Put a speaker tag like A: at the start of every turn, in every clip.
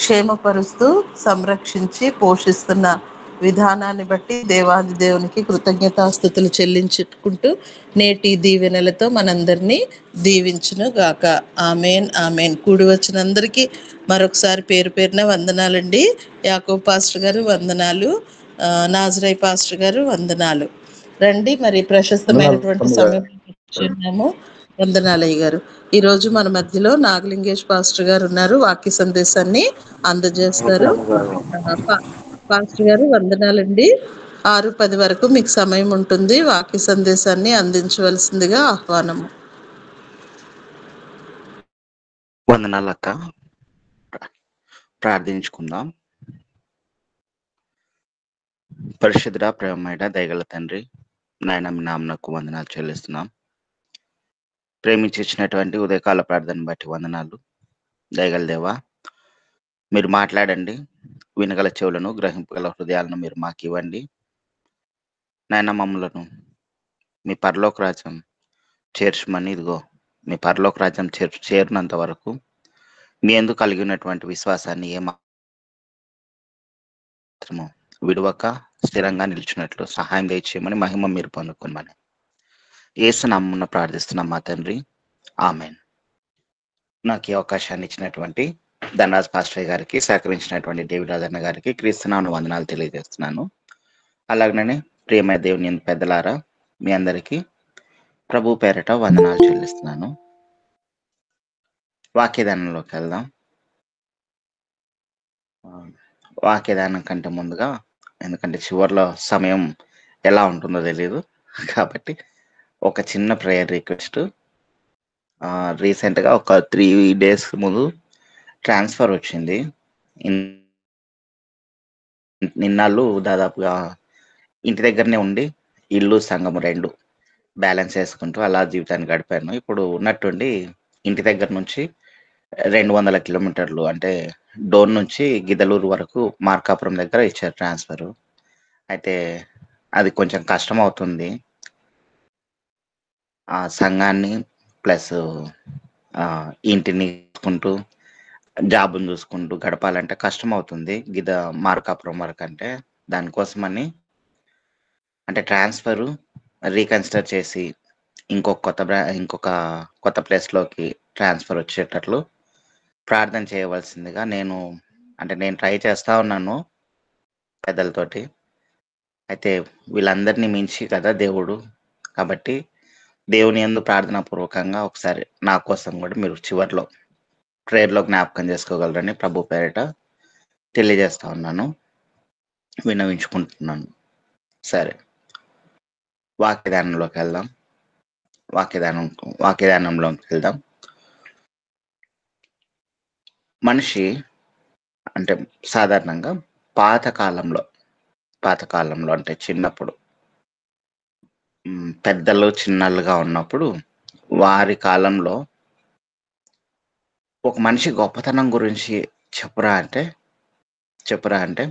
A: క్షేమపరుస్తూ సంరక్షించి పోషిస్తున్న విధానాన్ని బట్టి దేవాది దేవునికి కృతజ్ఞతాస్తుతులు చెల్లించుకుంటూ నేటి దీవెనలతో మనందరినీ దీవించును గాక. Amen amen. కూడి వచ్చిన అందరికీ మరొకసారి పేరు పేరున వందనాలండి. యాకోబ్ పాస్టర్ గారు వందనాలు, నాజరై పాస్టర్ గారు వందనాలు. రండి, మరి ప్రశస్తమైనటువంటి సమయం ఇచ్చున్నాము. వందనాలయ్య గారు. ఈరోజు మన మధ్యలో నాగలింగేష్ పాస్టర్ గారు ఉన్నారు, వాక్య సందేశాన్ని అందజేస్తారు. పాస్టర్ గారు వందనాలండి. 6:10 వరకు మీకు సమయం ఉంటుంది. వాక్య సందేశాన్ని అందించవలసిందిగా ఆహ్వానము.
B: వందనాలు అక్క. ప్రార్థించుకుందాం. పరిశుద్ధ ప్రేమమైన దయగల తండ్రి, నాయన మీ నామనకు వందనాలు చెల్లిస్తున్నాం. ప్రేమించినటువంటి ఉదయకాల ప్రార్థన బట్టి వందనాలు. దయగల దేవా, మీరు మాట్లాడండి. వినగల చెవులను, గ్రహింపగల హృదయాలను మీరు మాకు ఇవ్వండి. నాయన మమ్మలను మీ పరలోక రాజ్యం చేర్చమని, ఇదిగో మీ పరలోక రాజ్యం చేరినంత వరకు మీ యందు కలిగి ఉన్నటువంటి విశ్వాసాన్ని ఏమాత్రము విడువక స్థిరంగా నిలిచినట్లు సహాయం దయచేయమని, మహిమ మీరు పొందుకోమని యేసు నామమున ప్రార్థిస్తున్నాం మా తండ్రి. ఆమెన్. నాకు ఈ అవకాశాన్ని ఇచ్చినటువంటి ధనరాజ్ పాస్టర్ గారికి, సహకరించినటువంటి డేవిడ్ రాజన్న గారికి క్రీస్తునామమున వందనాలు తెలియజేస్తున్నాను. అలాగనే ప్రియమైన దేవుని పెద్దలారా, మీ అందరికీ ప్రభు పేరట వందనాలు చెల్లిస్తున్నాను. వాక్యదానంలోకి వెళ్దాం. వాక్యదానం కంటే ముందుగా, ఎందుకంటే చివరిలో సమయం ఎలా ఉంటుందో తెలియదు కాబట్టి ఒక చిన్న ప్రేయర్ రిక్వెస్ట్. రీసెంట్గా ఒక 3 days ముందు ట్రాన్స్ఫర్ వచ్చింది. నిన్నాళ్ళు దాదాపుగా ఇంటి దగ్గరనే ఉండి ఇల్లు సంఘము 2 బ్యాలెన్స్ చేసుకుంటూ అలా జీవితాన్ని గడిపాను. ఇప్పుడు ఉన్నట్టుండి ఇంటి దగ్గర నుంచి 200 కిలోమీటర్లు, అంటే డోన్ నుంచి గిద్దలూరు వరకు మార్కాపురం దగ్గర ఇచ్చారు ట్రాన్స్ఫర్. అయితే అది కొంచెం కష్టం అవుతుంది. ఆ సంఘాన్ని ప్లస్ ఇంటిని చూసుకుంటూ జాబుని చూసుకుంటూ గడపాలంటే కష్టం అవుతుంది మార్కాపురం వరకు. అంటే దానికోసమని, అంటే ట్రాన్స్ఫరు రీకన్సిడర్ చేసి ఇంకొక కొత్త ప్లేస్లోకి ట్రాన్స్ఫర్ వచ్చేటట్లు ప్రార్థన చేయవలసిందిగా నేను ట్రై చేస్తా ఉన్నాను పెద్దలతోటి. అయితే వీళ్ళందరినీ మించి కదా దేవుడు, కాబట్టి దేవుని యందు ప్రార్థనా పూర్వకంగా ఒకసారి నా కోసం కూడా మీరు చివరిలో ప్రేయర్లో జ్ఞాపకం చేసుకోగలరని ప్రభు పేరిట తెలియజేస్తా ఉన్నాను, విన్నవించుకుంటున్నాను. సరే, వాక్యదానంలోకి వెళ్దాం. వాక్యదానంలోకి వెళ్దాం. మనిషి అంటే సాధారణంగా పాతకాలంలో అంటే చిన్నప్పుడు పెద్దలు చిన్నలుగా ఉన్నప్పుడు వారి కాలంలో ఒక మనిషి గొప్పతనం గురించి చెప్పురా అంటే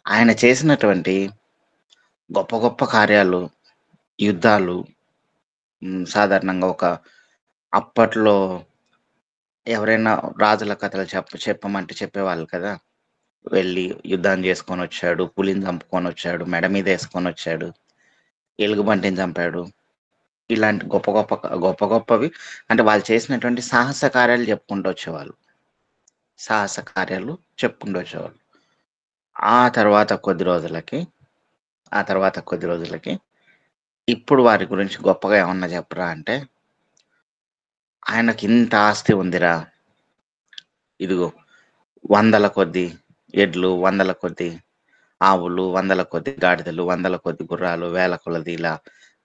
B: ఆయన చేసినటువంటి గొప్ప గొప్ప కార్యాలు, యుద్ధాలు. సాధారణంగా అప్పట్లో ఎవరైనా రాజుల కథలు చెప్పమంటే చెప్పేవాళ్ళు కదా. వెళ్ళి యుద్ధం చేసుకొని వచ్చాడు, పులిని చంపుకొని వచ్చాడు, మెడ మీద వేసుకొని వచ్చాడు, ఎలుగుబంటిని చంపాడు. ఇలాంటి గొప్ప గొప్పవి అంటే వాళ్ళు చేసినటువంటి సాహస కార్యాలు చెప్పుకుంటూ వచ్చేవాళ్ళు. ఆ తర్వాత కొద్ది రోజులకి ఇప్పుడు వారి గురించి గొప్పగా ఏమన్నా చెప్పరా అంటే, ఆయనకి ఇంత ఆస్తి ఉందిరా, ఇదిగో 100 కొద్ది ఎడ్లు, 100 కొద్ది ఆవులు, 100 కొద్ది గాడిదలు, 100 కొద్ది గుర్రాలు, 1000 కొలది, ఇలా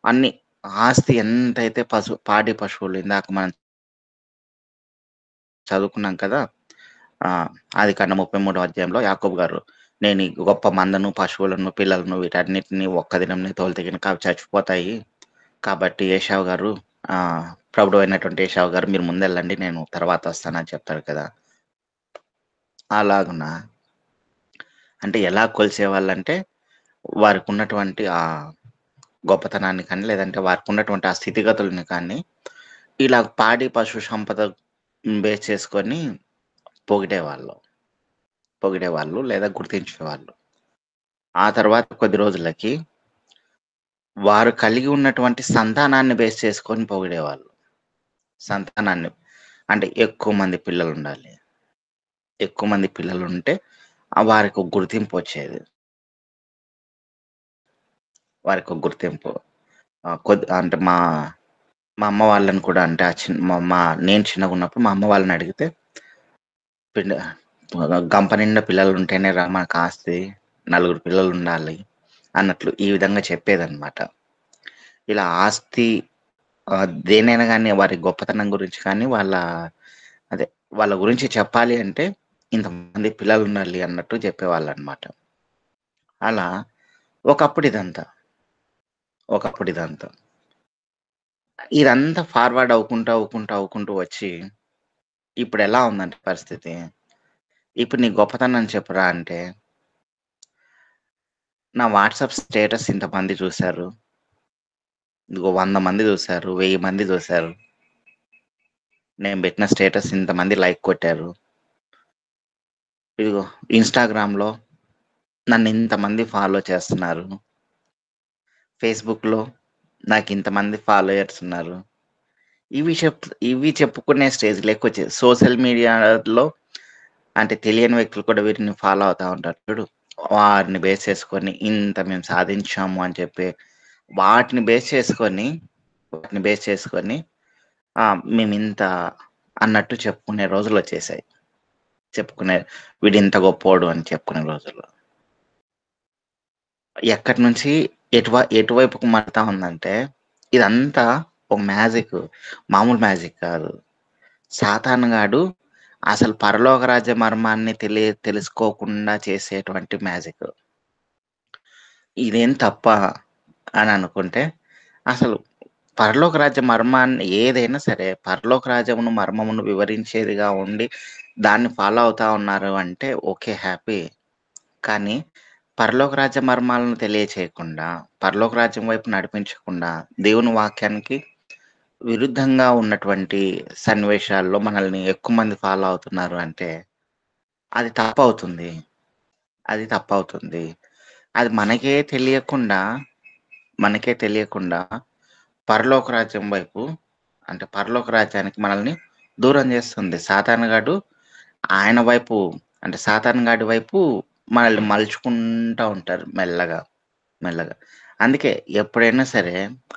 B: అన్ని ఆస్తి ఎంతైతే పాడి పశువులు ఇందాక మనం చదువుకున్నాం కదా. ఆదికాండం 33వ అధ్యాయంలో యాకోబు గారు, నేను ఈ గొప్ప మందను, పశువులను, పిల్లలను వీటన్నిటిని ఒక్క దినం తోలుతగిన అవి చచ్చిపోతాయి, కాబట్టి ఏశావు గారు, ప్రభుడు అయినటువంటి ఏశావు గారు, మీరు ముందెళ్ళండి, నేను తర్వాత వస్తానని చెప్తాడు కదా. అలాగున అంటే ఎలా కొలిసేవాళ్ళంటే వారికి ఉన్నటువంటి ఆ గొప్పతనాన్ని కానీ, లేదంటే వారికి ఉన్నటువంటి ఆ స్థితిగతులని కానీ ఇలా పాడి పశు సంపద బేస్ చేసుకొని పొగిడేవాళ్ళు. పొగిడేవాళ్ళు లేదా గుర్తించేవాళ్ళు. ఆ తర్వాత కొద్ది రోజులకి వారు కలిగి ఉన్నటువంటి సంతానాన్ని బేస్ చేసుకొని పొగిడేవాళ్ళు. సంతానాన్ని అంటే ఎక్కువ మంది పిల్లలుండాలి. ఎక్కువ మంది పిల్లలుంటే వారికి ఒక గుర్తింపు వచ్చేది. వారికి ఒక గుర్తింపు. అంటే మా మా అమ్మ వాళ్ళని కూడా అంటే నేను చిన్నగున్నప్పుడు మా అమ్మ వాళ్ళని అడిగితే గంప నిండా పిల్లలుంటేనే రా మనకు ఆస్తి, నలుగురు పిల్లలుండాలి అన్నట్లు ఈ విధంగా చెప్పేదనమాట. ఇలా ఆస్తి దేనైనా గానీ వారి గొప్పతనం గురించి కానీ వాళ్ళ గురించి చెప్పాలి అంటే ఇంతమంది పిల్లలుండాలి అన్నట్టు చెప్పేవాళ్ళనమాట. అలా ఒకప్పుడు ఇదంతా. ఇదంతా ఫార్వర్డ్ అవుకుంటూ వచ్చి ఇప్పుడెలా ఉందంటే పరిస్థితి, ఇప్పుడు నీ గొప్పతనం చెప్పురా అంటే, నా వాట్సాప్ స్టేటస్ ఇంతమంది చూసారు. ఇదిగో 100 మంది చూసారు, 1000 మంది చూసారు. నేను పెట్టిన స్టేటస్ ఇంతమంది లైక్ కొట్టారు. ఇదిగో ఇన్‌స్టాగ్రామ్‌లో నన్ను ఇంతమంది ఫాలో చేస్తున్నారు. ఫేస్‌బుక్‌లో నాకింతమంది ఫాలోయర్స్ ఉన్నారు. ఇవి చెప్పుకునే స్టేజ్‌లోకొచ్చేది. సోషల్ మీడియాలో అంటే తెలియని వ్యక్తులు కూడా వీరిని ఫాలో అవుతా ఉంటారు చూడు. వారిని బేస్ చేసుకొని ఇంత మేము సాధించాము అని చెప్పి వాటిని బేస్ చేసుకొని మేమింత అన్నట్టు చెప్పుకునే రోజులొచ్చేసాయి. వీడింత గొప్పోడు అని చెప్పుకునే రోజులు. ఎక్కడి నుంచి ఎటువైపుకు మారుతా ఉందంటే ఇదంతా ఒక మ్యాజిక్. మామూలు మ్యాజిక్ కాదు. సాతాను గాడు అసలు పరలోక రాజ్య మర్మాన్ని తెలుసుకోకుండా చేసేటువంటి మ్యాజిక్. ఇదేం తప్పా అని అనుకుంటే అసలు పరలోక రాజ్య మర్మాన్ని ఏదైనా సరే పరలోక రాజ్యమును మర్మమును వివరించేదిగా ఉండి దాన్ని ఫాలో అవుతా ఉన్నారు అంటే ఓకే హ్యాపీ. కానీ పరలోక రాజ్య మర్మాలను తెలియచేయకుండా, పరలోక రాజ్యం వైపు నడిపించకుండా, దేవుని వాక్యానికి విరుద్ధంగా ఉన్నటువంటి సన్నివేశాల్లో మనల్ని ఎక్కువ మంది ఫాలో అవుతున్నారు అంటే అది తప్పవుతుంది. అది మనకే తెలియకుండా పరలోక రాజ్యం వైపు అంటే పరలోక రాజ్యానికి మనల్ని దూరం చేస్తుంది. సాతాను గాడు ఆయన వైపు అంటే సాతాను గాడి వైపు మనల్ని మలుచుకుంటా ఉంటారు మెల్లగా. అందుకే ఎప్పుడైనా సరే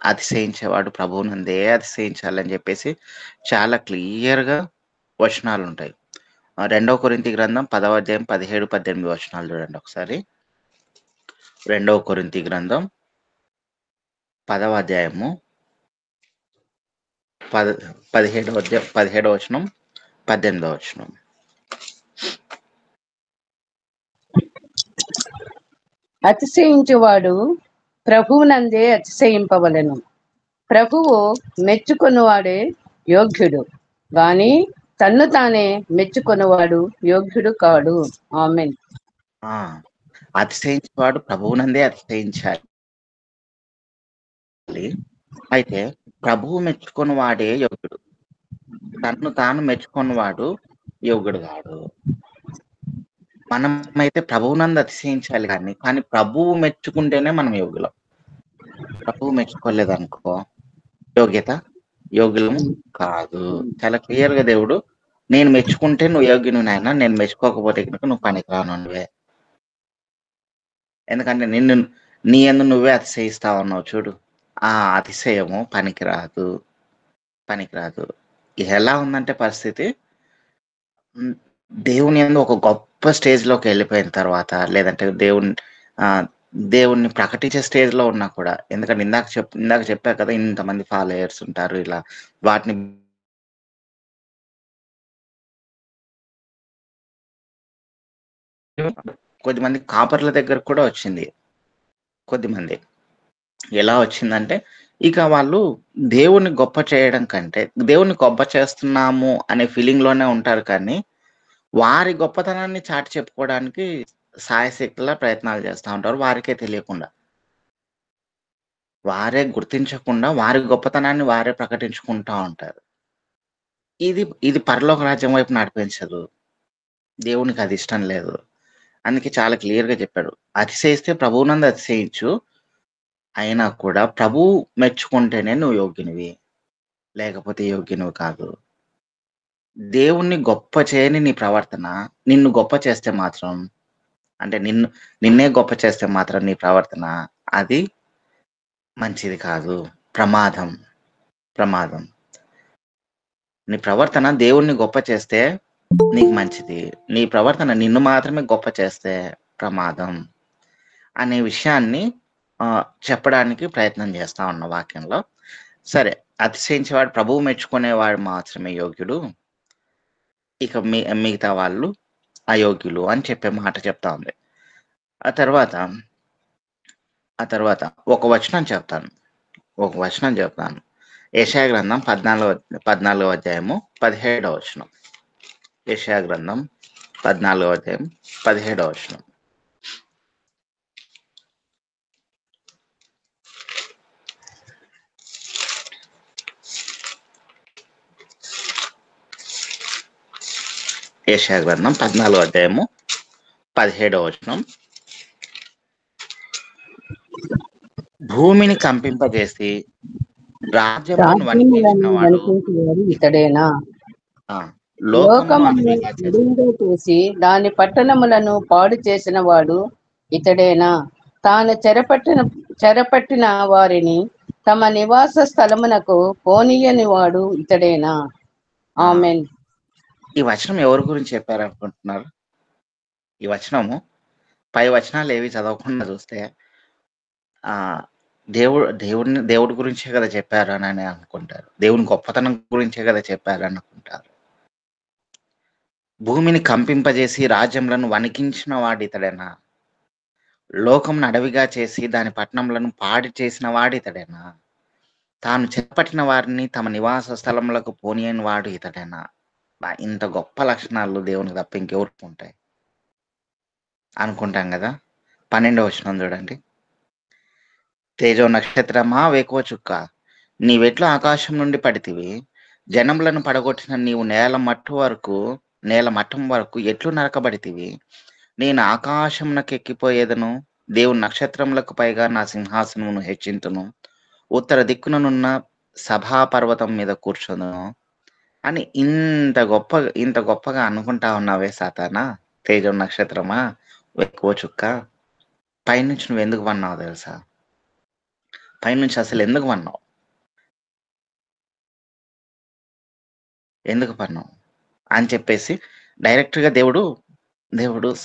B: అతిశయించేవాడు ప్రభువునందే అతిశయించాలని చెప్పేసి చాలా క్లియర్‌గా వచనాలుంటాయి. 2 కొరింథీ గ్రంథం 10వ అధ్యాయం 17, 18 వచనాలు చూడండి ఒకసారి. 2 కొరింథీ గ్రంథం 10వ అధ్యాయము 17వ వచనం, 18వ వచనం.
C: అతిశయించువాడు ప్రభువునందే అతిశయింపవలెను. ప్రభువు మెచ్చుకొనువాడే యోగ్యుడు గాని తన్ను తానే మెచ్చుకొనువాడు యోగ్యుడు కాడు. ఆమేన్.
B: అతిశయించేవాడు ప్రభువునందే అతిశయించాలి. అయితే ప్రభువు మెచ్చుకొని వాడే యోగ్యుడు. తన్ను తాను మెచ్చుకున్నవాడు యోగ్యుడు కాడు. మనమైతే ప్రభువునందు అతిశయించాలి కానీ ప్రభువు మెచ్చుకుంటేనే మనం యోగ్యులం. ప్రభువు మెచ్చుకోలేదనుకో యోగ్యులము కాదు. చాలా క్లియర్‌గా దేవుడు నేను మెచ్చుకుంటే నువ్వు యోగ్యుని నాయనా, నేను మెచ్చుకోకపోతే కనుక నువ్వు పనికిరానోనివే. ఎందుకంటే నీ యందు నువ్వే అతిశయిస్తా ఉన్నావు చూడు. ఆ అతిశయము పనికిరాదు. ఇది ఎలా ఉందంటే పరిస్థితి దేవుని యందు ఒక గొప్ప స్టేజ్‌లోకి వెళ్ళిపోయిన తర్వాత లేదంటే దేవుణ్ణి ప్రకటించే స్టేజ్‌లో ఉన్నా కూడా ఎందుకంటే ఇందాక చెప్పా కదా ఇంతమంది ఫాలోయర్స్ ఉంటారు ఇలా వాటిని కొద్దిమంది కాపర్ల దగ్గర కూడా వచ్చింది. కొద్దిమంది ఎలా వచ్చిందంటే ఇక వాళ్ళు దేవుణ్ణి గొప్ప చేయడం కంటే దేవుణ్ణి గొప్ప చేస్తున్నాము అనే ఫీలింగ్‌లోనే ఉంటారు కానీ వారి గొప్పతనాన్ని చాటి చెప్పుకోవడానికి శాయశక్తులా ప్రయత్నాలు చేస్తా ఉంటారు. వారికే తెలియకుండా. వారే గుర్తించకుండా వారి గొప్పతనాన్ని వారే ప్రకటించుకుంటా ఉంటారు. ఇది పరలోక రాజ్యం వైపు నడిపించదు. దేవునికి అది ఇష్టం లేదు. అందుకే చాలా క్లియర్గా చెప్పాడు, అతిశయిస్తే ప్రభువునందు అతిశయించు, అయినా కూడా ప్రభువు మెచ్చుకుంటేనే నువ్వు యోగ్యునివి, లేకపోతే యోగ్యునివి కాదు. దేవుణ్ణి గొప్ప చేయని నీ ప్రవర్తన నిన్ను గొప్ప చేస్తే మాత్రం, అంటే నిన్నే గొప్ప చేస్తే మాత్రం నీ ప్రవర్తన అది మంచిది కాదు, ప్రమాదం. ప్రమాదం. నీ ప్రవర్తన దేవుణ్ణి గొప్ప చేస్తే నీకు మంచిది, నీ ప్రవర్తన నిన్ను మాత్రమే గొప్ప చేస్తే ప్రమాదం అనే విషయాన్ని చెప్పడానికి ప్రయత్నం చేస్తా ఉన్న వాక్యంలో. సరే, అతిశయించేవాడు, ప్రభువు మెచ్చుకునేవాడు మాత్రమే యోగ్యుడు, ఇక మిగతా వాళ్ళు అయోగ్యులు అని చెప్పే మాట చెప్తా ఉంది. ఆ తర్వాత ఒక వచనం చెప్తాను. యెషయా గ్రంథం 14వ అధ్యాయము 17వ వచనం. యెషయా గ్రంథం 14వ అధ్యాయం 17వ వచనం. యెషయా గ్రంథం 14వ అధ్యాయము 17వ వచనం. భూమిని కంపింపజేసి రాజ్యములను వణికించినవాడు
C: ఇతడేనా,
B: లోకమును
C: చేసి దాని పట్టణములను పాడు చేసిన వాడు ఇతడేనా, తాను చెరపట్టిన వారిని తమ నివాస స్థలమునకు పోనీయని వాడు ఇతడేనా. ఆమేన్.
B: ఈ వచనం ఎవరి గురించి చెప్పారనుకుంటున్నారు? ఈ వచనము పై వచనాలు ఏవి చదవకుండా చూస్తే దేవుడి గురించే కదా చెప్పారు అని అనుకుంటారు, దేవుని గొప్పతనం గురించే కదా చెప్పారు అనుకుంటారు. భూమిని కంపింపజేసి రాజ్యములను వణికించిన వాడు ఇతడేనా, లోకమును అడవిగా చేసి దాని పట్టణములను పాడి చేసిన వాడు ఇతడేనా, తాను చేపట్టిన వారిని తమ నివాస స్థలములకు పోనీయని వాడు ఇతడేనా. ఇంత గొప్ప లక్షణాలు దేవునికి తప్ప ఇంకెవరికి ఉంటాయి అనుకుంటాం కదా. 12వ వచనం చూడండి. తేజో నక్షత్రమా, వేకువ చుక్క, నీవెట్లు ఆకాశం నుండి పడితివి, జనములను పడగొట్టిన నీవు నేల మట్టం వరకు ఎట్లు నరకబడితివి. నేను ఆకాశమునకెక్కిపోయేదను, దేవుని నక్షత్రములకు పైగా నా సింహాసనమును హెచ్చింతును, ఉత్తర దిక్కుననున్న సభాపర్వతం మీద కూర్చొను అని ఇంత గొప్పగా అనుకుంటా ఉన్నావే సాతానా, తేజో నక్షత్రమా, ఎక్కువ చుక్క, పైనుంచి నువ్వు ఎందుకు పన్నావు తెలుసా? పైనుంచి అసలు ఎందుకు పన్నావు? ఎందుకు పన్నావు అని చెప్పేసి డైరెక్ట్గా దేవుడు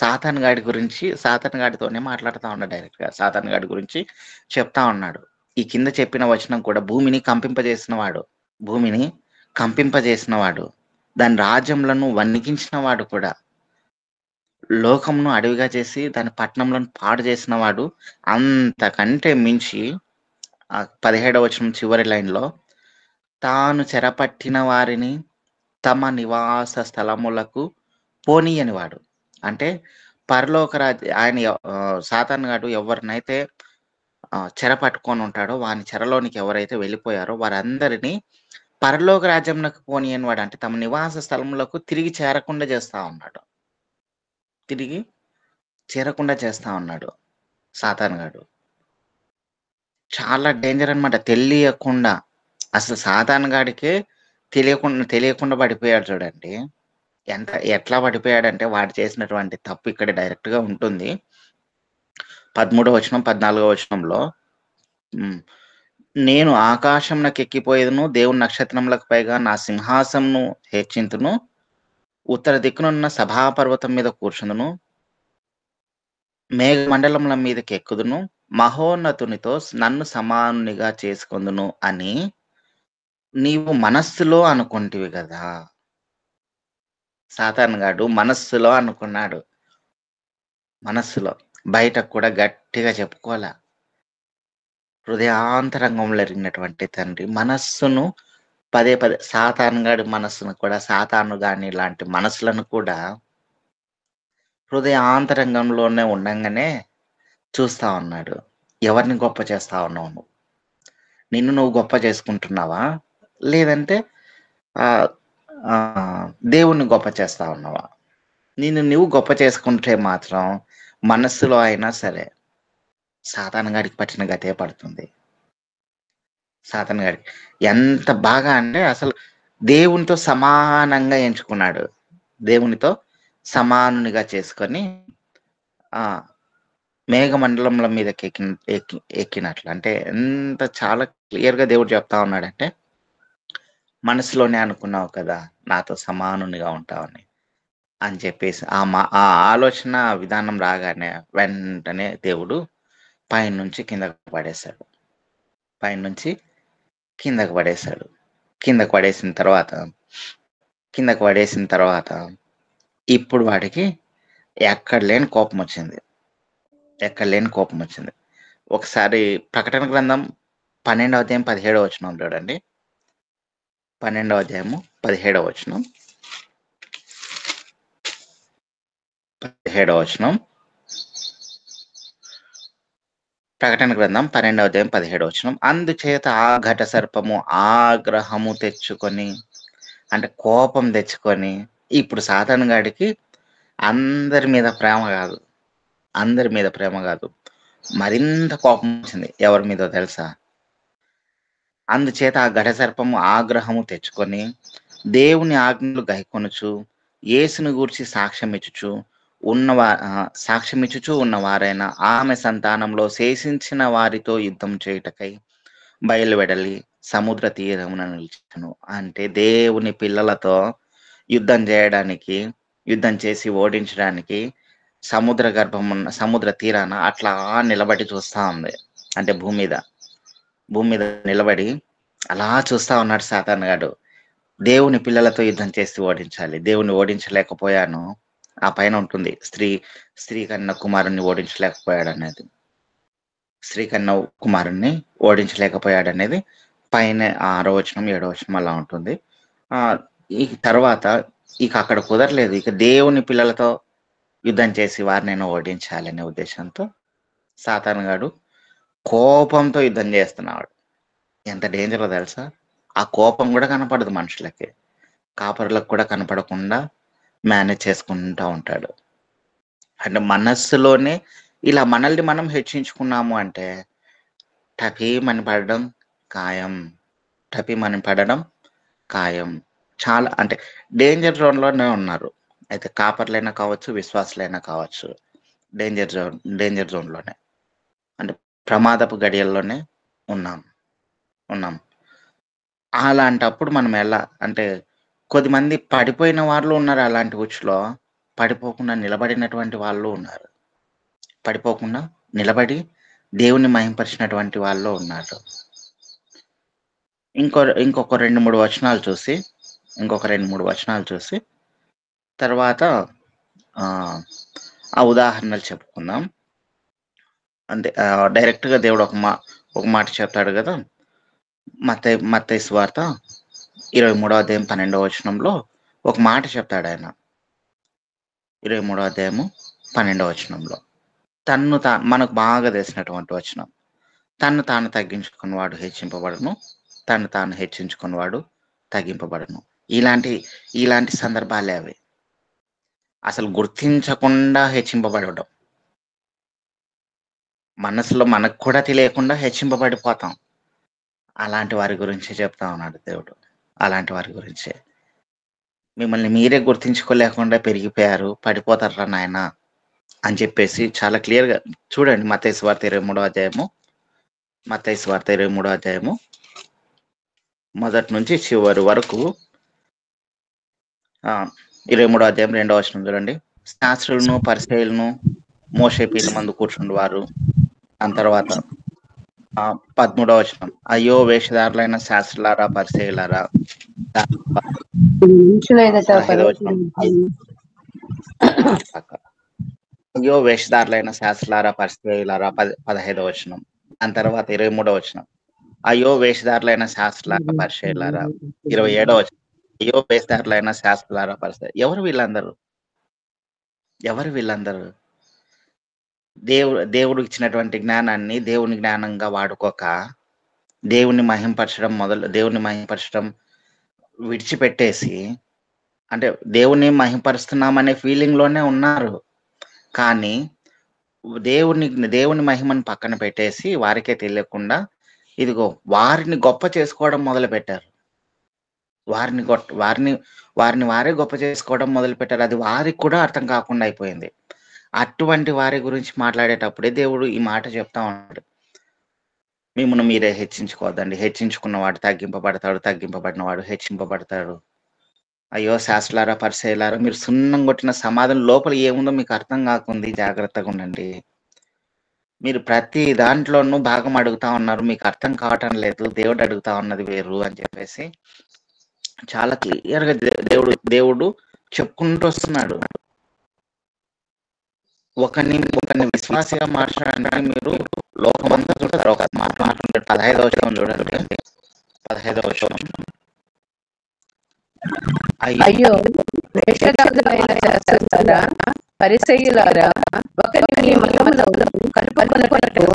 B: సాతాన్ గాడితోనే మాట్లాడుతూ ఉన్నాడు. డైరెక్ట్గా సాతాన్ గాడి గురించి చెప్తా ఉన్నాడు. ఈ కింద చెప్పిన వచనం కూడా భూమిని కంపింపజేసినవాడు, దాని రాజ్యములను వణికించిన వాడు కూడా, లోకమును అడవిగా చేసి దాని పట్టణంలను పాడు చేసిన వాడు, అంతకంటే మించి 17వ వచనం చివరి లైన్లో తాను చెరపట్టిన వారిని తమ నివాస స్థలములకు పోనీయని వాడు. అంటే పరలోక ఆయన సాతాన్ గాడు ఎవరినైతే చెరపట్టుకొని ఉంటాడో, వాని చెరలోనికి ఎవరైతే వెళ్ళిపోయారో వారందరినీ పరలోక రాజ్యంలోకి పోనీయని వాడు. అంటే తమ నివాస స్థలములకు తిరిగి చేరకుండా చేస్తూ ఉన్నాడు సాతాన్ గాడు. చాలా డేంజర్ అనమాట. తెలియకుండా, అసలు సాతాన్ గాడికే తెలియకుండా పడిపోయాడు చూడండి. ఎట్లా పడిపోయాడంటే వాడు చేసినటువంటి తప్పు ఇక్కడ డైరెక్ట్ గా ఉంటుంది. 13వ వచనం 14వ వచనంలో, నేను ఆకాశంలోకి ఎక్కిపోయేదును, దేవుని నక్షత్రములకు పైగా నా సింహాసమును హెచ్చింతును, ఉత్తర దిక్కునున్న సభాపర్వతం మీద కూర్చుందును, మేఘమండలముల మీదకి ఎక్కుదును, మహోన్నతునితో నన్ను సమానునిగా చేసుకొందును అని నీవు మనస్సులో అనుకుంటివి కదా. సాతాన్ గాడు మనస్సులో అనుకున్నాడు. మనస్సులో, బయటకు కూడా గట్టిగా చెప్పుకోలే. హృదయాంతరంగంలో ఎరిగినటువంటి తండ్రి మనస్సును పదే సాతాన్ గాడి మనస్సును కూడా, సాతాను గాని ఇలాంటి మనసులను కూడా హృదయాంతరంగంలోనే ఉండంగానే చూస్తా ఉన్నాడు. ఎవరిని గొప్ప చేస్తా ఉన్నావు? నిన్ను నువ్వు గొప్ప చేసుకుంటున్నావా, లేదంటే దేవుణ్ణి గొప్ప చేస్తా ఉన్నావా? నిన్ను నువ్వు గొప్ప చేసుకుంటే మాత్రం మనస్సులో అయినా సరే సాతాను గాడికి పట్టిన గతే పడుతుంది. సాతాను గాడికి ఎంత బాగా అంటే అసలు దేవునితో సమానంగా ఎంచుకున్నాడు. దేవునితో సమానునిగా చేసుకొని ఆ మేఘమండలంల మీదకి ఎక్కినట్లు. అంటే ఎంత చాలా క్లియర్‌గా దేవుడు చెప్తా ఉన్నాడంటే, మనసులోనే అనుకున్నావు కదా! నాతో సమానునిగా ఉంటావని. అని చెప్పేసి ఆ ఆలోచన విధానం రాగానే వెంటనే దేవుడు పైనుంచి కిందకి పడేశాడు. పైనుంచి కిందకి పడేశాడు. కిందకి పడేసిన తర్వాత ఇప్పుడు వాడికి ఎక్కడ లేని కోపమొచ్చింది. ఒకసారి ప్రకటన గ్రంథం 12వ అధ్యాయం 17వ వచనం చూడండి. 12వ అధ్యాయము 17వ వచనం. 17వ వచనం. ప్రకటన గ్రంథం 12వ అధ్యాయం 17వ వచనం. అందుచేత ఆ ఘట సర్పము ఆగ్రహము తెచ్చుకొని, అంటే కోపం తెచ్చుకొని, ఇప్పుడు సాతాను గాడికి అందరి మీద ప్రేమ కాదు, మరింత కోపం వచ్చింది. ఎవరి మీదో తెలుసా? అందుచేత ఆ ఘట సర్పము ఆగ్రహము తెచ్చుకొని దేవుని ఆజ్ఞలు గైకొనుచు యేసును గూర్చి సాక్ష్యమిచ్చుచు ఉన్నవారైన ఆమె సంతానంలో శేషించిన వారితో యుద్ధం చేయుటకై బయలువెడలి సముద్ర తీరమున నిలిచెను. అంటే దేవుని పిల్లలతో యుద్ధం చేసి ఓడించడానికి సముద్ర తీరాన అట్లా నిలబడి చూస్తా ఉంది. అంటే భూమి మీద నిలబడి అలా చూస్తా ఉన్నాడు సాతాను గాడు. దేవుని పిల్లలతో యుద్ధం చేసి ఓడించాలి. దేవుని ఓడించలేకపోయాను. ఆ పైన ఉంటుంది స్త్రీ కన్న కుమారుణ్ణి ఓడించలేకపోయాడనేది. పైన 6వ వచనం 7వ వచనం అలా ఉంటుంది. ఈ తర్వాత ఇక అక్కడ కుదరలేదు. ఇక దేవుని పిల్లలతో యుద్ధం చేసి వారినైనా ఓడించాలనే ఉద్దేశంతో సాతాను గాడు కోపంతో యుద్ధం చేస్తున్నాడు. ఎంత డేంజరో తెలుసా? ఆ కోపం కూడా కనపడదు మనుషులకి, కాపరులకు కూడా కనపడకుండా మేనేజ్ చేసుకుంటూ ఉంటాడు. అంటే మనస్సులోనే ఇలా మనల్ని మనం హెచ్చించుకున్నాము అంటే టపీమని పడడం ఖాయం. చాలా అంటే డేంజర్ జోన్లోనే ఉన్నారు. అయితే కాపర్లైనా కావచ్చు, విశ్వాసులైనా కావచ్చు, డేంజర్ జోన్లోనే, అంటే ప్రమాదపు గడియల్లోనే ఉన్నాం. అలాంటప్పుడు మనం ఎలా అంటే, కొద్దిమంది పడిపోయిన వాళ్ళు ఉన్నారు. అలాంటి ఉచ్చులో పడిపోకుండా నిలబడినటువంటి వాళ్ళు ఉన్నారు. పడిపోకుండా నిలబడి దేవుని మహింపరిచినటువంటి వాళ్ళు ఉన్నారు. ఇంకొక 2-3 వచనాలు చూసి తర్వాత ఆ ఉదాహరణలు చెప్పుకుందాం. అంటే డైరెక్ట్గా దేవుడు ఒక మాట చెప్తాడు కదా. మత్తయి సువార్త 23వ అధ్యాయం 12వ వచనంలో ఒక మాట చెప్తాడు ఆయన. 23వ అధ్యాయము 12వ వచనంలో మనకు బాగా తెలిసినటువంటి వచనం, తన్ను తాను తగ్గించుకున్నవాడు హెచ్చింపబడను, తను తాను హెచ్చించుకున్నవాడు తగ్గింపబడను. ఇలాంటి సందర్భాలే అవి. అసలు గుర్తించకుండా హెచ్చింపబడడం, మనసులో మనకు కూడా తెలియకుండా హెచ్చింపబడిపోతాం. అలాంటి వారి గురించి చెప్తా ఉన్నాడు దేవుడు. అలాంటి వారి గురించే, మిమ్మల్ని మీరే గుర్తించుకోలేకుండా పెరిగిపోయారు, పడిపోతారా నాయన అని చెప్పేసి చాలా క్లియర్గా చూడండి. మత్తయి సువార్త 23వ అధ్యాయము మొదటి నుంచి చివరి వరకు 23వ అధ్యాయం 2వ వచనం చూడండి. శాస్త్రులను పరిసయ్యులను మోషే పీఠం మందు కూర్చుండేవారు. దాని తర్వాత 13వ వచనం, అయ్యో వేషధారులైన శాస్త్రులారా పరిసయ్యులారా. 15వ వచనం, అయ్యో వేషధారులైన శాస్త్రులారా పరిసయ్యులారా. 15వ వచనం. దాని తర్వాత 23వ వచనం, అయ్యో వేషధారులైన శాస్త్రులారా పరిసయ్యులారా. 27వ వచనం, అయ్యో వేషధారులైన శాస్త్రులారా పరిసయ్యులారా. ఎవరు వీళ్ళందరూ? దేవుడు ఇచ్చినటువంటి జ్ఞానాన్ని దేవుని జ్ఞానంగా వాడుకోక దేవుని మహింపరచడం విడిచిపెట్టేసి, అంటే దేవుని మహింపరుస్తున్నామనే ఫీలింగ్ లోనే ఉన్నారు, కానీ దేవుని మహిమను పక్కన పెట్టేసి వారికే తెలియకుండా ఇదిగో వారిని గొప్ప చేసుకోవడం మొదలు పెట్టారు. వారిని వారిని వారే గొప్ప చేసుకోవడం మొదలు పెట్టారు. అది వారికి కూడా అర్థం కాకుండా అయిపోయింది. అటువంటి వారి గురించి మాట్లాడేటప్పుడే దేవుడు ఈ మాట చెప్తా ఉన్నాడు. మిమ్మల్ని మీరే హెచ్చించుకోవద్దండి. హెచ్చించుకున్నవాడు తగ్గింపబడతాడు, తగ్గింపబడిన వాడు హెచ్చింపబడతాడు. అయ్యో శాస్త్రులారా, పరిసయ్యులారా, మీరు సున్నం కొట్టిన సమాధానం లోపల ఏముందో మీకు అర్థం కాకుంది. జాగ్రత్తగా ఉండండి. మీరు ప్రతి దాంట్లోనూ భాగం అడుగుతా ఉన్నారు, మీకు అర్థం కావటం లేదు, దేవుడు అడుగుతా ఉన్నది వేరు అని చెప్పేసి చాలా క్లియర్ గా దేవుడు చెప్పుకుంటూ వస్తున్నాడు. ఒకరిని విశ్వాసిగా మార్చడానికి మీరు లోకమంతా చూడతారు. ఒక మాట్లాడుతుంటాడు. 15వ వచనం చూడండి. 15వ వచనం.
C: అయ్యో వేషధారులైన శాస్త్రులారా, పరిసయ్యులారా, ఒకరి మీ మతములో కలుపుకొనుటకు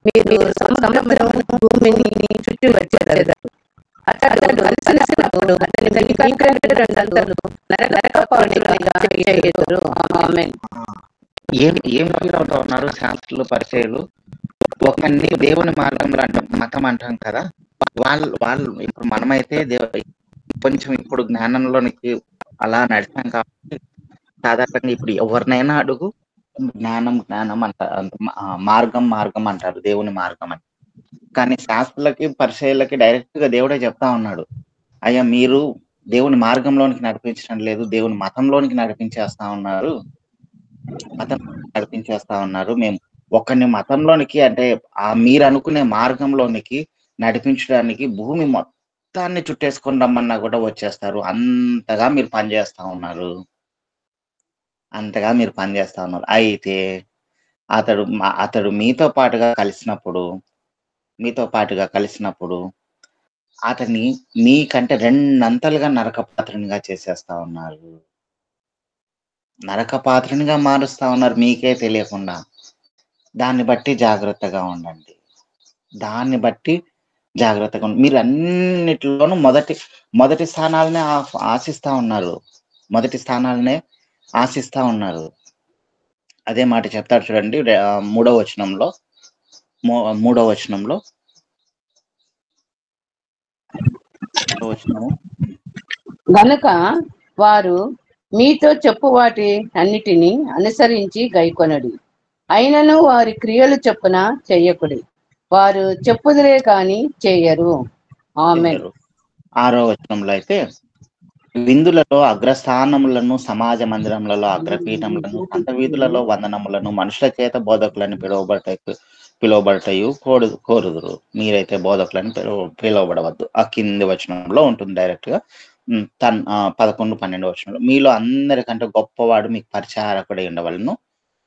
C: మీరు సముద్రమును భూమిని చుట్టి వచ్చేదరు. అతడు అలసినప్పుడు అతని వెనుక రెండంతలు నరకపాలుగా చేయుదురు. ఆమేన్.
B: ఏం ఫీల్ అవుతా ఉన్నారు శాస్త్రులు, పరిచయులు? ఒకరిని దేవుని మార్గంలో మతం అంటాం కదా, వాళ్ళు ఇప్పుడు మనమైతే కొంచెం ఇప్పుడు జ్ఞానంలోనికి అలా నడిచాం కాబట్టి సాధారణంగా ఇప్పుడు ఎవరినైనా అడుగు జ్ఞానం అంటారు, మార్గం అంటారు, దేవుని మార్గం అని. కానీ శాస్త్రులకి, పరిచయులకి డైరెక్ట్ గా దేవుడే చెప్తా ఉన్నాడు, అయ్యా మీరు దేవుని మార్గంలోనికి నడిపించడం లేదు, దేవుని మతంలోనికి నడిపించేస్తా ఉన్నారు. మేము ఒకరిని మతంలోనికి, అంటే మీరు అనుకునే మార్గంలోనికి నడిపించడానికి భూమి మొత్తాన్ని చుట్టేసుకొని రమ్మన్నా కూడా వచ్చేస్తారు. అంతగా మీరు పనిచేస్తా ఉన్నారు. అయితే అతడు మీతో పాటుగా కలిసినప్పుడు అతన్ని మీకంటే రెండంతలుగా నరకపాత్రునిగా చేసేస్తా ఉన్నారు. నరకపాత్రునిగా మారుస్తా ఉన్నారు మీకే తెలియకుండా. దాన్ని బట్టి జాగ్రత్తగా ఉండండి. మీరు అన్నిటిలోనూ మొదటి స్థానాలనే ఆశిస్తా ఉన్నారు. అదే మాట చెప్తాడు చూడండి 3వ వచనంలో.
C: గనుక వారు మీతో చెప్పు వాటి అన్నిటినీ అనుసరించి గైకొనడి. అయినను వారి క్రియలు చొప్పున చెయ్యకుడి. వారు చెప్పుదురే కాని చేయరు. ఆమేన్.
B: 6వ వచనంలో అయితే, విందులలో అగ్రస్థానములను, సమాజ మందిరములలో అగ్రపీఠములను, సంత వీధులలో వందనములను, మనుషుల చేత బోధకులను పిలువబడటయు కోరుదురు. మీరైతే బోధకులను పిలువబడవద్దు. ఆ కింది వచనంలో ఉంటుంది డైరెక్ట్ గా. 11, 12 వచనంలో, మీలో అందరికంటే గొప్పవాడు మీకు పరిచారకుడై ఉండవలను.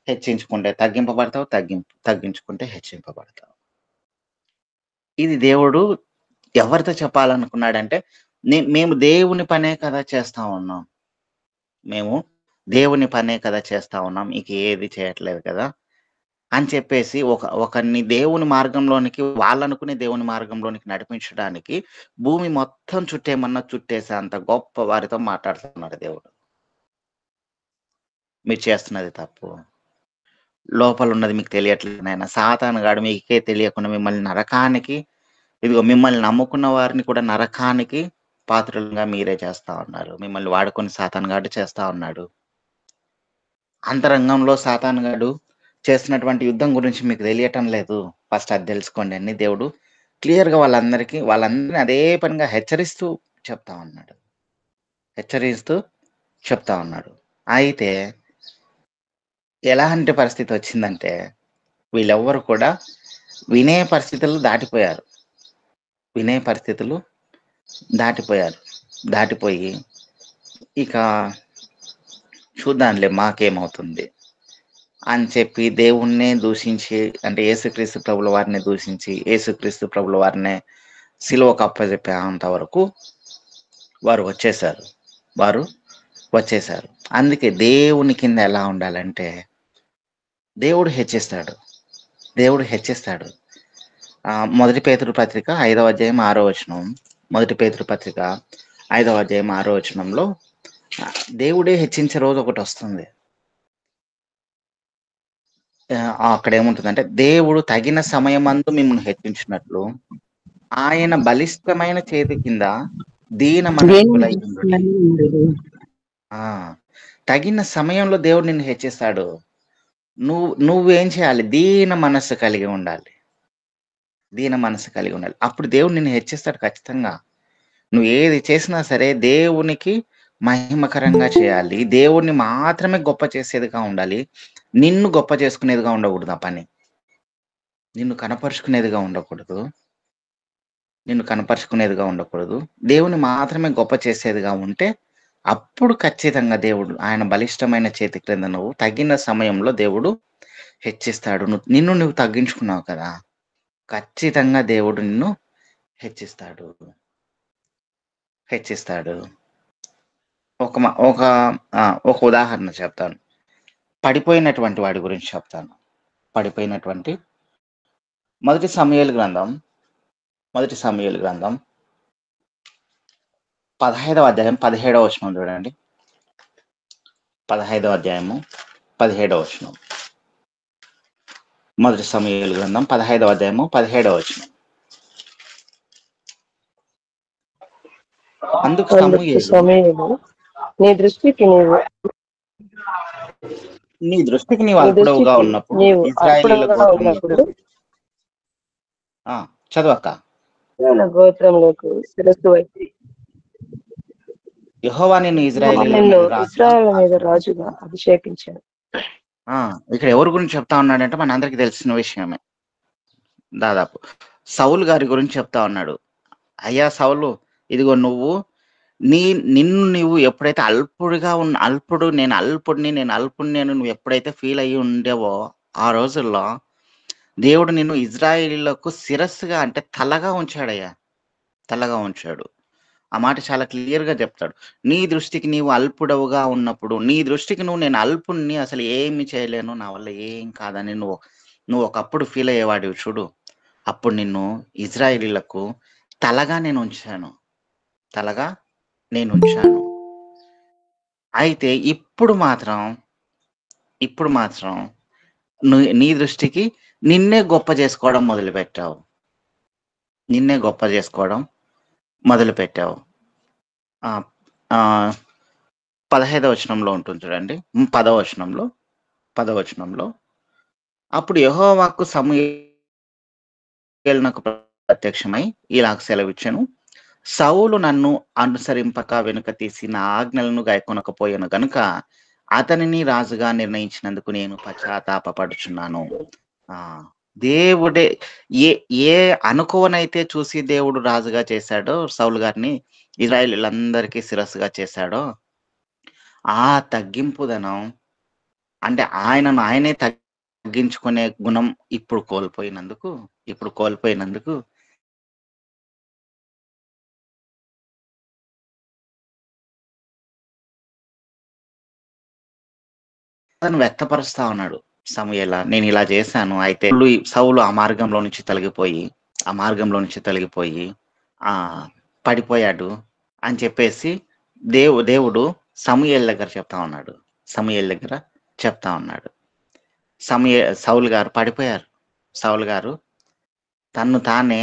B: హెచ్చించుకుంటే తగ్గింపబడతావు, తగ్గించుకుంటే హెచ్చింపబడతావు. ఇది దేవుడు ఎవరితో చెప్పాలనుకున్నాడంటే, మేము దేవుని పనే కదా చేస్తా ఉన్నాం, ఇక ఏది చేయట్లేదు కదా అని చెప్పేసి ఒకరిని దేవుని మార్గంలోనికి, వాళ్ళనుకునే దేవుని మార్గంలోనికి నడిపించడానికి భూమి మొత్తం చుట్టేసే అంత గొప్ప వారితో మాట్లాడుతున్నాడు దేవుడు. మీరు చేస్తున్నది తప్పు, లోపల ఉన్నది మీకు తెలియట్లేదు నాయన. సాతానుగాడు మీకే తెలియకుండా మిమ్మల్ని నరకానికి, ఇదిగో మిమ్మల్ని నమ్ముకున్న వారిని కూడా నరకానికి పాత్రలుగా మీరే చేస్తా ఉన్నారు. మిమ్మల్ని వాడుకొని సాతానుగాడు చేస్తా ఉన్నాడు. అంతరంగంలో సాతానుగాడు చేస్తున్నటువంటి యుద్ధం గురించి మీకు తెలియటం లేదు. ఫస్ట్ అది తెలుసుకోండి అని దేవుడు క్లియర్ గా వాళ్ళందరినీ అదే పనిగా హెచ్చరిస్తూ చెప్తా ఉన్నాడు. అయితే ఎలాంటి పరిస్థితి వచ్చిందంటే, వీళ్ళెవ్వరు కూడా వినే పరిస్థితులు దాటిపోయి ఇక చూద్దాంలే మాకేమవుతుంది అని చెప్పి దేవుణ్ణే దూషించి, అంటే యేసుక్రీస్తు ప్రభుల వారిని దూషించి, యేసుక్రీస్తు ప్రభుల వారినే సిలువకు అప్పచెప్పే అంతవరకు వారు వచ్చేసారు. అందుకే దేవుని కింద ఎలా ఉండాలంటే, దేవుడు హెచ్చిస్తాడు. 1 పేతురు పత్రిక 5వ అధ్యాయం 6వ వచనం. 1 పేతురు పత్రిక 5వ అధ్యాయం 6వ వచనంలో, దేవుడే హెచ్చించే రోజు ఒకటి వస్తుంది. అక్కడ ఏముంటుందంటే, దేవుడు తగిన సమయమందు మిమ్మల్ని హెచ్చించినట్లు ఆయన బలిష్టమైన చేతి కింద దీన మనస్కులై ఉండుడి. ఆ తగిన సమయంలో దేవుడు నిన్ను హెచ్చిస్తాడు. నువ్వేం చేయాలి? దీన మనస్సు కలిగి ఉండాలి. దీన మనస్సు కలిగి ఉండాలి. అప్పుడు దేవుడు నిన్ను హెచ్చిస్తాడు ఖచ్చితంగా. నువ్వు ఏది చేసినా సరే దేవునికి మహిమకరంగా చేయాలి. దేవుడిని మాత్రమే గొప్ప చేసేదిగా ఉండాలి. నిన్ను గొప్ప చేసుకునేదిగా ఉండకూడదు ఆ పని. నిన్ను కనపరుచుకునేదిగా ఉండకూడదు. దేవుని మాత్రమే గొప్ప చేసేదిగా ఉంటే అప్పుడు ఖచ్చితంగా దేవుడు ఆయన బలిష్టమైన చేతి క్రింద నువ్వు తగిన సమయంలో దేవుడు హెచ్చిస్తాడు. నిన్ను నువ్వు తగ్గించుకున్నావు కదా, ఖచ్చితంగా దేవుడు నిన్ను హెచ్చిస్తాడు. ఒక ఉదాహరణ చెప్తాను. పడిపోయినటువంటి వాడి గురించి చెప్తాను. మొదటి సమూయేలు గ్రంథం 15వ అధ్యాయం 17వ వచనం చూడండి. 15వ అధ్యాయము 17వ వచనం. మొదటి సమూయేలు గ్రంథం 15వ అధ్యాయము 17వ వచనం. అందుకు సమూయేలు,
D: నీ దృష్టికి
B: నీవు అల్పుడవుగా ఉన్నప్పుడు ఇశ్రాయేలీయుల చదవక
D: గోత్రములకు శిరస్సు వైపు
B: యెహోవా నిన్ను ఇశ్రాయేలీయుల మీద
D: రాజుగా అభిషేకించాడు.
B: ఇక్కడ ఎవరి గురించి చెప్తా ఉన్నాడంటే మన అందరికి తెలిసిన విషయమే. దాదాపు సౌలు గారి గురించి చెప్తా ఉన్నాడు. అయ్యా సౌలు, ఇదిగో నిన్ను ఎప్పుడైతే నేను అల్పుడిని నువ్వు ఎప్పుడైతే ఫీల్ అయ్యి ఉండేవో ఆ రోజుల్లో దేవుడు నిన్ను ఇజ్రాయేలీయులకు శిరస్సుగా అంటే తలగా ఉంచాడయ్యా, తలగా ఉంచాడు. ఆ మాట చాలా క్లియర్ గా చెప్తాడు. నీ దృష్టికి నీవు అల్పుడవుగా ఉన్నప్పుడు, నీ దృష్టికి నేను అల్పుణ్ణి, అసలు ఏమి చేయలేను, నా వల్ల ఏం కాదని నువ్వు ఒకప్పుడు ఫీల్ అయ్యేవాడివి చూడు. అప్పుడు నిన్ను ఇజ్రాయేలీయులకు తలగా నేను ఉంచాను. అయితే ఇప్పుడు మాత్రం నీ దృష్టికి నిన్నే గొప్ప చేసుకోవడం మొదలుపెట్టావు. 15వ వచనంలో ఉంటుంది చూడండి. 10వ వచనంలో అప్పుడు యెహోవాకు సమూయేలునకు ప్రత్యక్షమై ఇలాగ సెలవిచ్చెను, సౌలు నన్ను అనుసరింపక వెనుక తీసి నా ఆజ్ఞలను గైకొనకపోయాను గనుక అతనిని రాజుగా నిర్ణయించినందుకు నేను పశ్చాత్తాపపడుచున్నాను. దేవుడే ఏ అనుకోనైతే చూసి దేవుడు రాజుగా చేశాడో, సౌలు గారిని ఇశ్రాయేలీయులందరికీ శిరస్సుగా చేశాడో, ఆ తగ్గింపుదనం అంటే ఆయనే తగ్గించుకునే గుణం ఇప్పుడు కోల్పోయినందుకు అతను వ్యక్తపరుస్తా ఉన్నాడు. సమూయేలా, నేను ఇలా చేశాను, అయితే సౌలు ఆ మార్గంలో నుంచి తొలగిపోయి పడిపోయాడు అని చెప్పేసి దేవుడు సమూయేలు దగ్గర చెప్తా ఉన్నాడు. సౌలు గారు పడిపోయారు. సౌలు గారు తన్ను తానే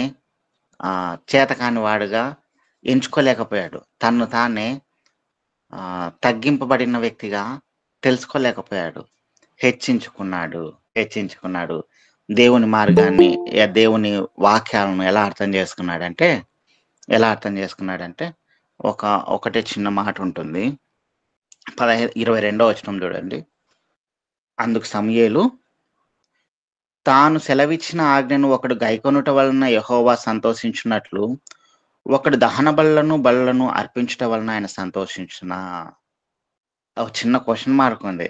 B: చేతకాని వాడుగా ఎంచుకోలేకపోయాడు. తన్ను తానే తగ్గింపబడిన వ్యక్తిగా తెలుసుకోలేకపోయాడు. హెచ్చించుకున్నాడు. దేవుని మార్గాన్ని, దేవుని వాక్యాలను ఎలా అర్థం చేసుకున్నాడంటే ఒకటే చిన్న మాట ఉంటుంది. 22వ వచనం చూడండి. అందుకు సమూయేలు, తాను సెలవిచ్చిన ఆజ్ఞను ఒకడు గైకొనుట వలన యెహోవా సంతోషించున్నట్లు ఒకడు దహన బలులను అర్పించుట వలన ఆయన సంతోషించునా? ఒక చిన్న క్వశ్చన్ మార్క్ ఉంది.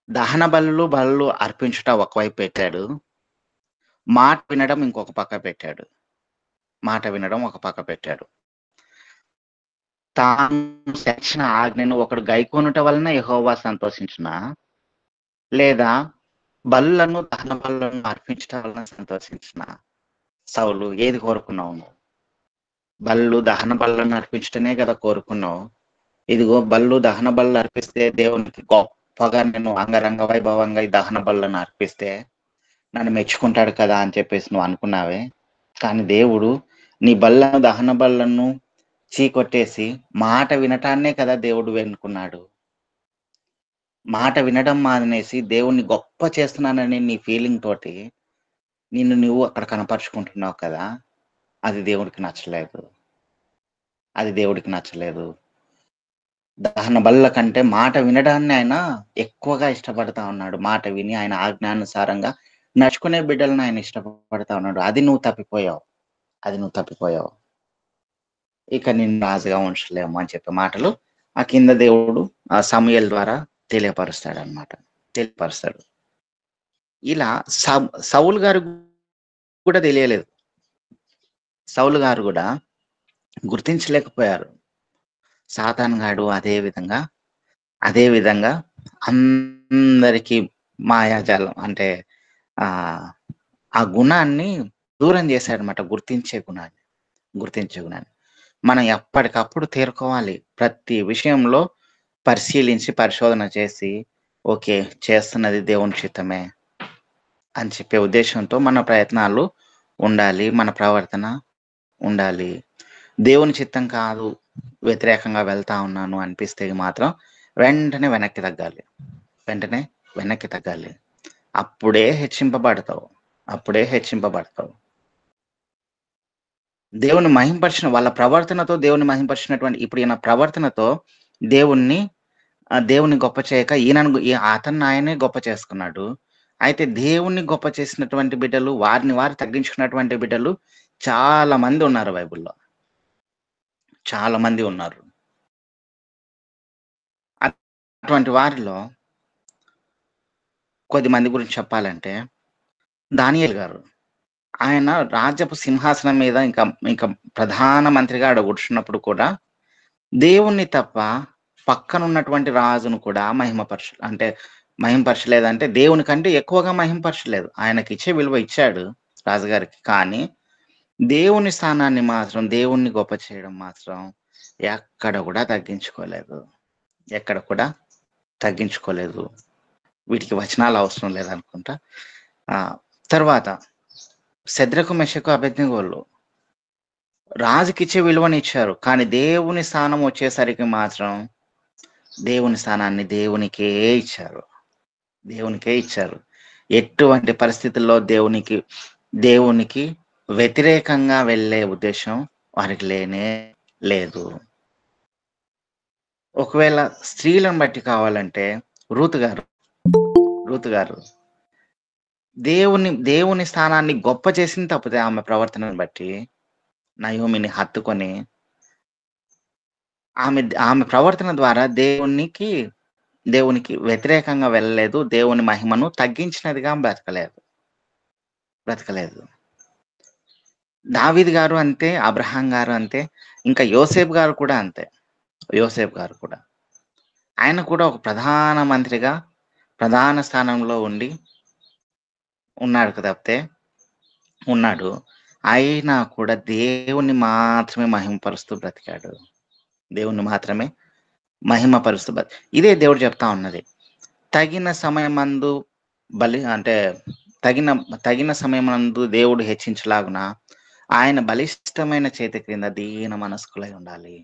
B: దహన బలులు అర్పించుట ఒకవైపు పెట్టాడు, మాట వినడం ఇంకొక పక్క పెట్టాడు. తాను సెలవిచ్చిన ఆజ్ఞను ఒకడు గైకొనుట వలన యెహోవా సంతోషించునా, లేదా దహన బలులను అర్పించడం వలన సంతోషించునా? సౌలు, ఏది కోరుకున్నావు? దహన బలులను అర్పించటనే కదా కోరుకున్నావు. ఇదిగో దహన బలులు అర్పిస్తే దేవునికి పొగ నేను అంగరంగ వైభవంగా ఈ దహన బలులను అర్పిస్తే నన్ను మెచ్చుకుంటాడు కదా అని చెప్పేసి నువ్వు అనుకున్నావే. కానీ దేవుడు నీ బల్లను దహన బలులను చీకొట్టేసి మాట వినటాన్నే కదా దేవుడు వెనుకున్నాడు. మాట వినడం మానేసి దేవుణ్ణి గొప్ప చేస్తున్నానని నీ ఫీలింగ్ తోటి నిన్ను నువ్వు అక్కడ కనపరుచుకుంటున్నావు కదా, అది దేవుడికి నచ్చలేదు. అది దేవుడికి నచ్చలేదు. దహన బలుల కంటే మాట వినడాన్ని ఆయన ఎక్కువగా ఇష్టపడతా ఉన్నాడు. మాట విని ఆయన ఆజ్ఞానుసారంగా నడుచుకునే బిడ్డలను ఆయన ఇష్టపడతా ఉన్నాడు. అది నువ్వు తప్పిపోయావు. అది నువ్వు తప్పిపోయావు. ఇక నిన్ను రాజుగా ఉంచలేము అని చెప్పే మాటలు ఆ కింద దేవుడు ఆ సమూయేలు ద్వారా తెలియపరుస్తాడు అనమాట. తెలియపరుస్తాడు. ఇలా సౌలు గారు కూడా తెలియలేదు. సౌలు గారు కూడా గుర్తించలేకపోయారు. సాతాను గాడు అదే విధంగా అందరికీ మాయాజాలం అంటే ఆ గుణాన్ని దూరం చేశాడనమాట. గుర్తించే గుణాన్ని మనం ఎప్పటికప్పుడు తేరుకోవాలి. ప్రతి విషయంలో పరిశీలించి పరిశోధన చేసి ఓకే చేస్తున్నది దేవుని చిత్తమే అని చెప్పే ఉద్దేశంతో మన ప్రయత్నాలు ఉండాలి, మన ప్రవర్తన ఉండాలి. దేవుని చిత్తం కాదు, వ్యతిరేకంగా వెళ్తా ఉన్నాను అనిపిస్తే మాత్రం వెంటనే వెనక్కి తగ్గాలి. అప్పుడే హెచ్చింపబడతావు. దేవుని మహింపరిచిన వాళ్ళ ప్రవర్తనతో దేవుని మహింపరిచినటువంటి ఇప్పుడు ఈయన ప్రవర్తనతో దేవుణ్ణి గొప్ప చేయక అతన్ని ఆయనే గొప్ప చేసుకున్నాడు. అయితే దేవుణ్ణి గొప్ప చేసినటువంటి బిడ్డలు, వారిని వారు తగ్గించుకున్నటువంటి బిడ్డలు చాలా మంది ఉన్నారు. బైబిల్లో చాలా మంది ఉన్నారు. అటువంటి వారిలో కొద్ది మంది గురించి చెప్పాలంటే దానియేలు గారు, ఆయన రాజ్యపు సింహాసనం మీద ఇంకా ప్రధానమంత్రిగా ఆడ కూర్చున్నప్పుడు కూడా దేవుణ్ణి తప్ప పక్కనున్నటువంటి రాజును కూడా మహింపరచలేదంటే దేవుని కంటే ఎక్కువగా మహింపరచలేదు. ఆయనకి ఇచ్చే విలువ ఇచ్చాడు రాజుగారికి, కానీ దేవుని స్థానాన్ని మాత్రం, దేవుణ్ణి గొప్ప చేయడం మాత్రం ఎక్కడ కూడా తగ్గించుకోలేదు. వీటికి వచనాలు అవసరం లేదనుకుంటా. తర్వాత శద్రకు మెషకు అబేద్నెగోలు రాజుకిచ్చే విలువని ఇచ్చారు, కానీ దేవుని స్థానం వచ్చేసరికి మాత్రం దేవుని స్థానాన్ని దేవునికే ఇచ్చారు. ఎటువంటి పరిస్థితుల్లో దేవునికి వ్యతిరేకంగా వెళ్ళే ఉద్దేశం వారికి లేనే లేదు. ఒకవేళ స్త్రీలను బట్టి కావాలంటే రూతు గారు దేవుని స్థానాన్ని గొప్ప చేసింది తప్పితే ఆమె ప్రవర్తనను బట్టి నయోమిని హత్తుకొని ఆమె ప్రవర్తన ద్వారా దేవునికి వ్యతిరేకంగా వెళ్ళలేదు. దేవుని మహిమను తగ్గించినదిగా బ్రతకలేదు. దావీదు గారు అంతే, అబ్రహాం గారు అంతే, ఇంకా యోసేపు గారు కూడా అంతే. ఆయన కూడా ఒక ప్రధాన మంత్రిగా ప్రధాన స్థానంలో ఉన్నాడు. అయినా కూడా దేవుణ్ణి మాత్రమే మహిమపరుస్తూ బ్రతికాడు. ఇదే దేవుడు చెప్తా ఉన్నది. తగిన సమయమందు తగిన సమయమందు దేవుడు హెచ్చించలాగున ఆయన బలిష్టమైన చేతి క్రింద దీన మనస్కులై ఉండాలి.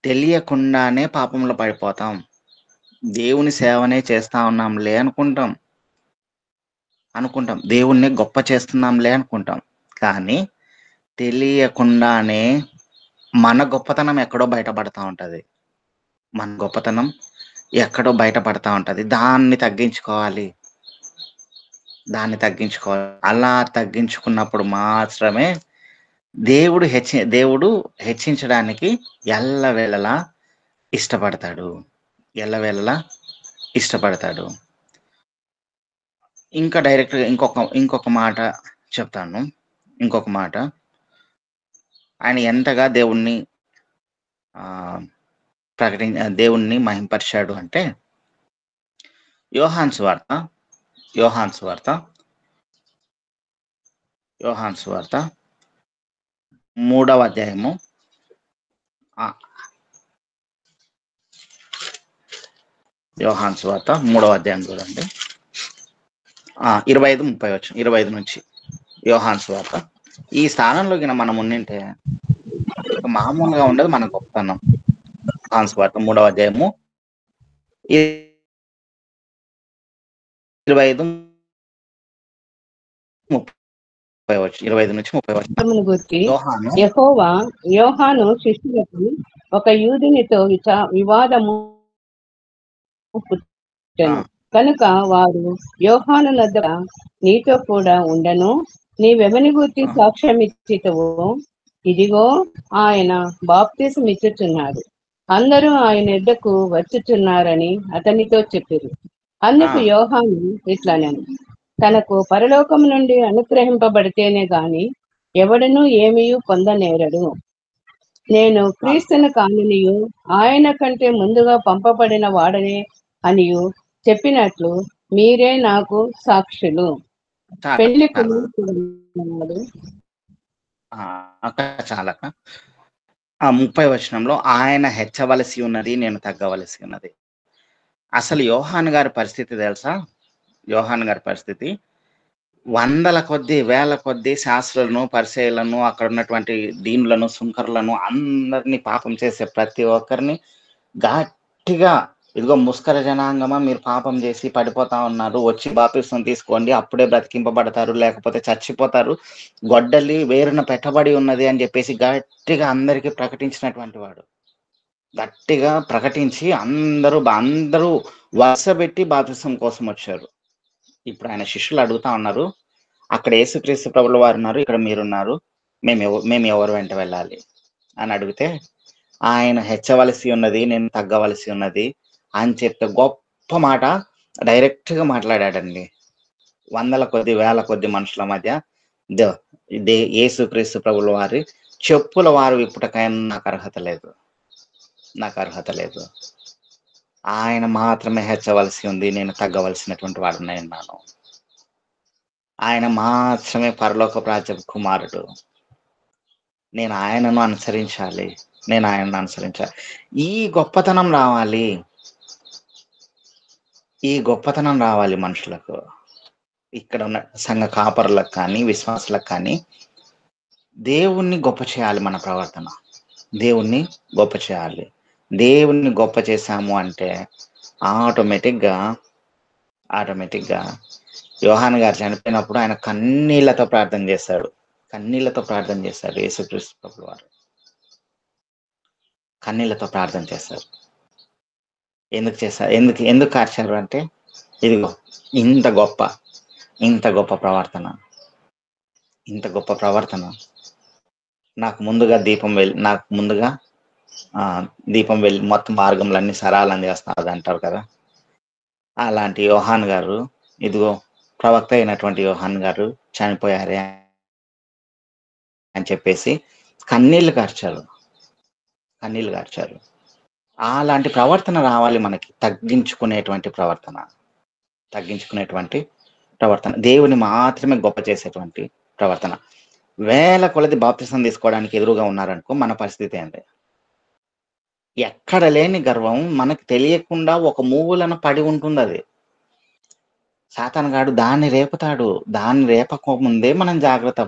B: తెలియకుండానే పాపంలో పడిపోతాం. దేవుని సేవనే చేస్తా ఉన్నాంలే అనుకుంటాం, దేవుణ్ణి గొప్ప చేస్తున్నాంలే అనుకుంటాం. కానీ తెలియకుండానే మన గొప్పతనం ఎక్కడో బయటపడతా ఉంటది. దాన్ని తగ్గించుకోవాలి. అలా తగ్గించుకున్నప్పుడు మాత్రమే దేవుడు హెచ్చించడానికి ఎల్లవేళలా ఇష్టపడతాడు. ఇంకా డైరెక్ట్గా ఇంకొక మాట చెప్తాను. ఆయన ఎంతగా దేవుణ్ణి మహింపరిచాడు అంటే యోహాను సువార్త 3వ అధ్యాయము 5 యోహాను సువార్త 3వ అధ్యాయం చూడండి. 25-30 వచ్చు, 25 నుంచి. యోహాను సువార్త ఈ స్థానంలో గిన మనం ఉండింటే ఇక మామూలుగా ఉండదు మన గొప్పతనం. యోహాను సువార్త 3వ అధ్యాయము 25-30 వచ్చు, 25 నుంచి 30 వచ్చు.
C: గురించి
B: యోహాను
C: యోహాను శిష్యులకు ఒక యూదునితో వివాదము పుట్టెను. కనుక వారు యోహాను వద్ద నీతో కూడా ఉండను, నీవెవని గురించి సాక్ష్యం ఇచ్చితవో ఇదిగో ఆయన బాప్తిసం ఇచ్చుచున్నాడు, అందరూ ఆయన ఎద్దకు వచ్చుచున్నారని అతనితో చెప్పారు. అందుకు యోహాను ఇట్లనెను, తనకు పరలోకం నుండి అనుగ్రహింపబడితేనే గాని ఎవడనూ ఏమీ పొందనేరడు. నేను క్రీస్తును కానియు ఆయన కంటే ముందుగా పంపబడిన వాడనే అనియు చెప్పినట్లు మీరే నాకు సాక్షులు. పెళ్లి కుమారుడు
B: చాలక 30 వచనంలో ఆయన హెచ్చవలసి ఉన్నది, నేను తగ్గవలసి ఉన్నది. అసలు యోహాను గారి పరిస్థితి తెలుసా? యోహాను గారి పరిస్థితి వందల కొద్ది వేల కొద్ది శాస్త్రులను, పరిచయులను, అక్కడ ఉన్నటువంటి దీనులను, సుంకరులను అందరినీ పాపం చేసే ప్రతి ఒక్కరిని గట్టిగా, ఇదిగో ముస్కర జనాంగమా మీరు పాపం చేసి పడిపోతా ఉన్నారు, వచ్చి బాప్తిసం తీసుకోండి, అప్పుడే బ్రతికింపబడతారు, లేకపోతే చచ్చిపోతారు, గొడ్డలి వేరున పెట్టబడి ఉన్నది అని చెప్పేసి గట్టిగా అందరికీ ప్రకటించినటువంటి వాడు. గట్టిగా ప్రకటించి అందరూ వరుస పెట్టి బాప్తిసం కోసం వచ్చారు. ఇప్పుడు ఆయన శిష్యులు అడుగుతా ఉన్నారు, అక్కడ యేసుక్రీస్తు ప్రభుల వారు ఉన్నారు, ఇక్కడ మీరున్నారు, మేము ఎవరు వెంట వెళ్ళాలి అని అడిగితే ఆయన హెచ్చవలసి ఉన్నది, నేను తగ్గవలసి ఉన్నది అని చెప్పే గొప్ప మాట డైరెక్ట్ గా మాట్లాడాడండి. వందల కొద్ది వేల కొద్ది మనుషుల మధ్య యేసుక్రీస్తు ప్రభుల వారి చెప్పుల వారు విప్పుటకైనా నాకు అర్హత లేదు. ఆయన మాత్రమే హెచ్చవలసి ఉంది, నేను తగ్గవలసినటువంటి వాడిని ఉన్నాను. ఆయన మాత్రమే పరలోక రాజ్య కుమారుడు, నేను ఆయనను అనుసరించాలి. ఈ గొప్పతనం రావాలి మనుషులకు, ఇక్కడ ఉన్న సంఘ కాపరులకు కానీ విశ్వాసులకు కానీ. దేవుణ్ణి గొప్ప చేయాలి, మన ప్రవర్తన దేవుణ్ణి గొప్ప చేయాలి. దేవుణ్ణి గొప్ప చేశాము అంటే ఆటోమేటిక్గా యోహాను గారు చనిపోయినప్పుడు ఆయన కన్నీళ్లతో ప్రార్థన చేశాడు. యేసుక్రీస్తు ప్రభుల వారు కన్నీళ్లతో ప్రార్థన చేశారు. ఎందుకు కార్చారు అంటే, ఇదిగో ఇంత గొప్ప ప్రవర్తన నాకు ముందుగా దీపం వెళ్ళి మొత్తం మార్గంలన్నీ సరళం చేస్తున్నది అంటారు కదా. అలాంటి యోహాను గారు, ఇదిగో ప్రవక్త అయినటువంటి యోహాను గారు చనిపోయారే అని చెప్పేసి కన్నీళ్లు కార్చారు. అలాంటి ప్రవర్తన రావాలి మనకి, తగ్గించుకునేటువంటి ప్రవర్తన, దేవుని మాత్రమే గొప్ప చేసేటువంటి ప్రవర్తన. వేల కొలది బాప్తిసం తీసుకోవడానికి ఎదురుగా ఉన్నారనుకో, మన పరిస్థితి ఏంటి? ఎక్కడ లేని గర్వం మనకు తెలియకుండా ఒక మూలన పడి ఉంటుంది. అది సాతాను గాడు దాన్ని రేపుతాడు. దాన్ని రేపకముందే మనం జాగ్రత్త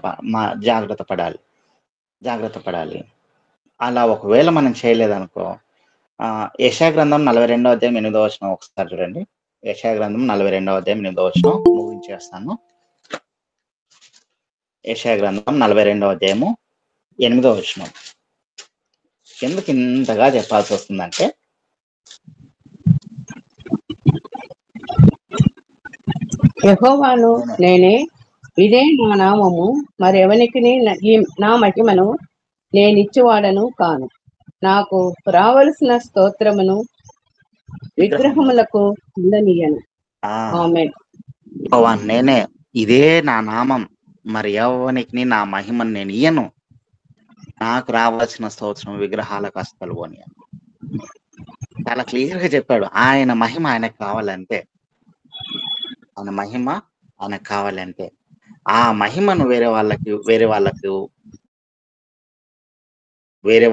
B: పడాలి. అలా ఒకవేళ మనం చేయలేదనుకో, యెషయా గ్రంథం 42వ అధ్యాయం 8వ వచనం ఒకసారి చూడండి. యెషయా గ్రంథం 42వ అధ్యాయం 8వ వచనం ముగించేస్తాను. యెషయా గ్రంథం 42వ అధ్యాయము 8వ వచనం. ఎందుకు ఇంతగా చెప్పాల్సి వస్తుందంటే,
C: యెహోవాను నేనే, ఇదే నా నామము, మరెవనికి నా మహిమను నేనిచ్చువాడను కాను. నాకు రావలసిన స్తోత్రమును విగ్రహములకు ఉండనీయను. ఆమేన్.
B: నేనే, ఇదే నా నామం, మరి ఎవరికి నా మహిమను నేను ఇయ్యను. నాకు రావాల్సిన స్తోత్రం విగ్రహాలకు అస్సలు అని చాలా క్లియర్ గా చెప్పాడు. ఆయన మహిమ ఆయనకు కావాలంటే, ఆ మహిమను వేరే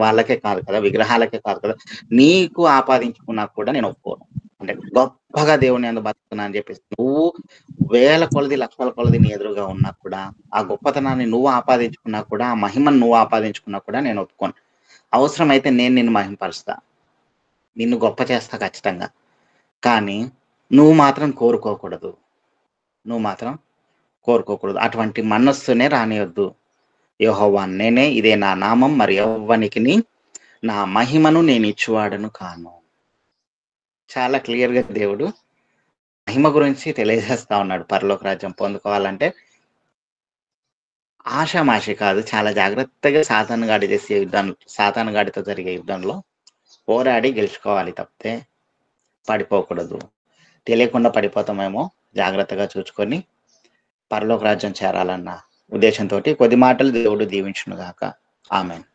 B: వాళ్ళకే కాదు కదా, విగ్రహాలకే కాదు కదా, నీకు ఆపాదించుకున్నా కూడా నేను ఒప్పుకోను. అంటే గొప్పగా దేవుని అందు బతుకుతున్నా అని చెప్పేసి నువ్వు వేల కొలది లక్షల కొలది నీ ఎదురుగా ఉన్నా కూడా ఆ గొప్పతనాన్ని నువ్వు ఆపాదించుకున్నా కూడా ఆ మహిమను నువ్వు ఆపాదించుకున్నా కూడా నేను ఒప్పుకోను. అవసరమైతే నేను నిన్ను మహిమపరుస్తా, నిన్ను గొప్ప చేస్తా ఖచ్చితంగా. కానీ నువ్వు మాత్రం కోరుకోకూడదు, నువ్వు మాత్రం కోరుకోకూడదు. అటువంటి మనస్సునే రానియొద్దు. యెహోవా నేనే, ఇదే నా నామం, మరి ఎవ్వనికిని నా మహిమను నేను ఇచ్చువాడను కాను. చాలా క్లియర్గా దేవుడు మహిమ గురించి తెలియజేస్తా ఉన్నాడు. పరలోక రాజ్యం పొందుకోవాలంటే ఆషామాషి కాదు, చాలా జాగ్రత్తగా సాతానుగాడి చేసే యుద్ధం, సాతానుగాడితో జరిగే యుద్ధంలో పోరాడి గెలుచుకోవాలి తప్పితే పడిపోకూడదు. తెలియకుండా పడిపోతామేమో, జాగ్రత్తగా చూసుకొని పరలోక రాజ్యం చేరాలన్న ఉద్దేశంతో కొద్ది మాటలు దేవుడు దీవించును గాక. ఆమేన్.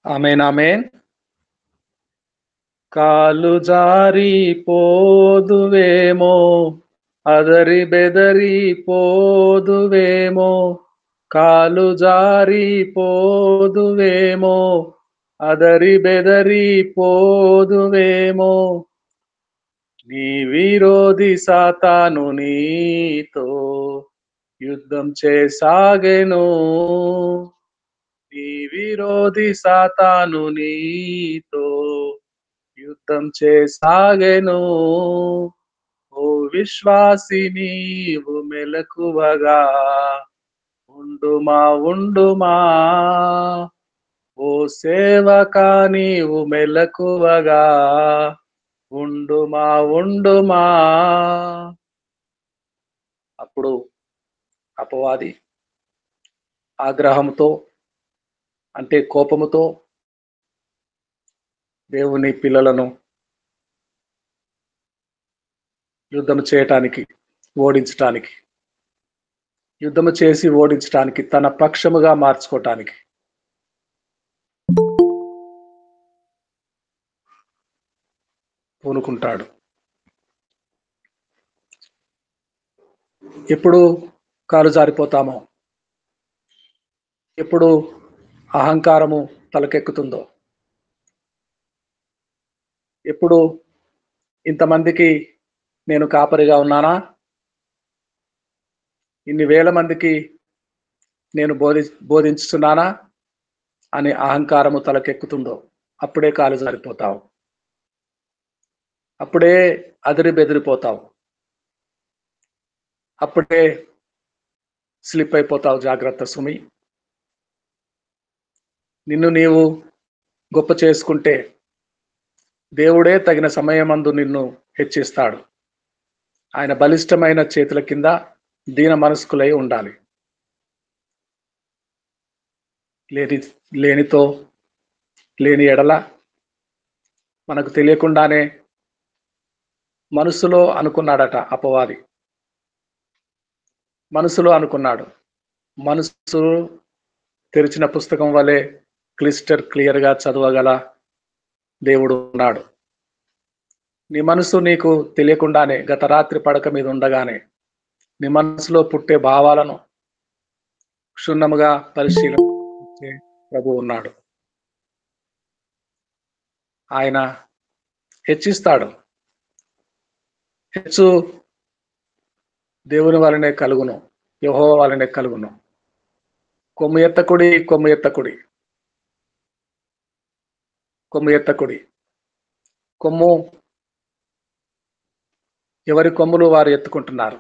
E: ఆమేన్ ఆమేన్. కాలు జారి పోదువేమో, అదరి బెదరి పోదువేమో, కాలు జారి పోదువేమో, అదరి బెదరి పోదువేమో, నీ విరోధి సాతాను నీతో యుద్ధం చేసాగెను, నీ విరోధి సాతాను నీతో యుద్ధం చేసాగెను. ఓ విశ్వాసి నీవు మెలకువగా ఉండుమా ఉండుమా, ఓ సేవకా నీవు మెలకువగా ఉండుమా ఉండుమా. అప్పుడు అపవాది ఆగ్రహంతో అంటే కోపముతో దేవుని పిల్లలను యుద్ధం చేయటానికి, ఓడించటానికి, యుద్ధము చేసి ఓడించటానికి, తన పక్షముగా మార్చుకోవటానికి పూనుకుంటాడు. ఎప్పుడు కాలు జారిపోతామో, ఎప్పుడు అహంకారము తలకెక్కుతుందో, ఎప్పుడు ఇంతమందికి నేను కాపరిగా ఉన్నానా, ఇన్ని వేల మందికి నేను బోధించుతున్నానా అని అహంకారము తలకెక్కుతుందో అప్పుడే కాలు జారిపోతావు, అప్పుడే అదిరి బెదిరిపోతావు, అప్పుడే స్లిప్ అయిపోతావు. జాగ్రత్త సుమి. నిన్ను నీవు గొప్ప చేసుకుంటే దేవుడే తగిన సమయమందు నిన్ను హెచ్చిస్తాడు. ఆయన బలిష్టమైన చేతుల కింద దీన మనస్కులై ఉండాలి. లేని ఎడల మనకు తెలియకుండానే మనసులో అనుకున్నాడట అపవాది. మనసులో అనుకున్నాడు. మనసు తెరిచిన పుస్తకం వలె క్లియర్గా చదవగల దేవుడు ఉన్నాడు. నీ మనసు నీకు తెలియకుండానే గత రాత్రి పడక మీద ఉండగానే నీ మనసులో పుట్టే భావాలను క్షుణ్ణముగా పరిశీలించే ప్రభు ఉన్నాడు. ఆయన హెచ్చిస్తాడు. హెచ్చు దేవుని వలనే కలుగును, యెహోవా వలనే కలుగును. కొమ్ము ఎత్తకుడి, కొమ్ము ఎత్తకుడి, కొమ్ము ఎత్తకుడి. కొమ్ము ఎవరి కొమ్ములు వారు ఎత్తుకుంటున్నారు.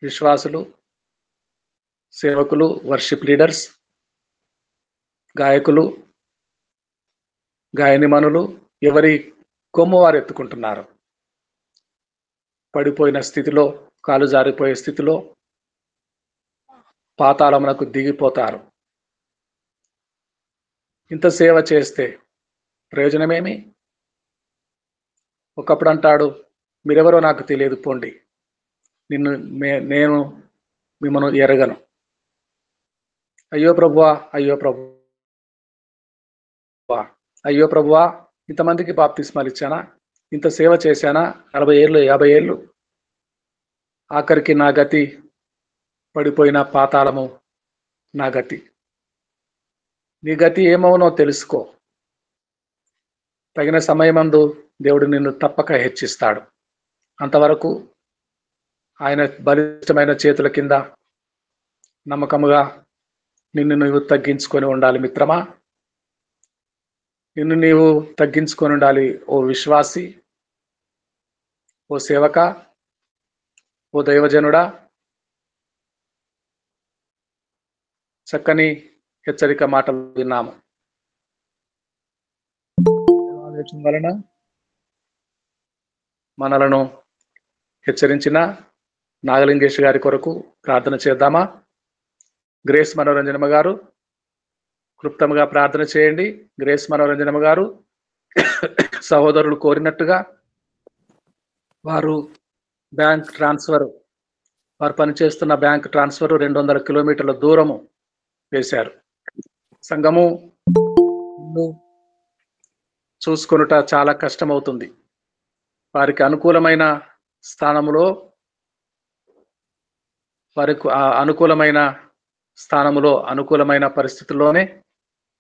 E: విశ్వాసులు, సేవకులు, వర్షిప్ లీడర్స్, గాయకులు, గాయనిమనులు, ఎవరి కొమ్ము వారు ఎత్తుకుంటున్నారు. పడిపోయిన స్థితిలో, కాలు జారిపోయే స్థితిలో పాతాళమునకు దిగిపోతారు. ఇంత సేవ చేస్తే ప్రయోజనమేమి? ఒకప్పుడు అంటాడు, మీరెవరో నాకు తెలియదు, పోండి, నేను మిమ్మను ఎరగను. అయ్యో ప్రభువా, అయ్యో ప్రభువా, అయ్యో ప్రభువా, ఇంతమందికి బాప్తిస్మాలు ఇచ్చానా, ఇంత సేవ చేశానా, 40 ఏళ్ళు 50 ఏళ్ళు, ఆఖరికి నా గతి పడిపోయిన పాతాళము నా గతి. నీ గతి ఏమవునో తెలుసుకో. తగిన సమయమందు దేవుడు నిన్ను తప్పక హెచ్చిస్తాడు. అంతవరకు ఆయన బలిష్టమైన చేతుల కింద నమ్మకముగా నిన్ను నీవు తగ్గించుకొని ఉండాలి మిత్రమా. నిన్ను నీవు తగ్గించుకొని ఉండాలి ఓ విశ్వాసి, ఓ సేవక, ఓ దైవజనుడా. చక్కని హెచ్చరిక మాటలు విన్నాము. వలన మనలను హెచ్చరించిన నాగలింగేష్ గారి కొరకు ప్రార్థన చేద్దామా? గ్రేస్ మనోరంజనమ్మ గారు క్లుప్తంగా ప్రార్థన చేయండి. గ్రేస్ మనోరంజనమ్మ గారు సహోదరులు కోరినట్టుగా వారు బ్యాంక్ ట్రాన్స్ఫర్, వారు పనిచేస్తున్న బ్యాంక్ ట్రాన్స్ఫర్ 200 కిలోమీటర్ల దూరము వేశారు. సంఘము చూసుకొనుట చాలా కష్టమవుతుంది. వారికి అనుకూలమైన స్థానములో, అనుకూలమైన పరిస్థితుల్లోనే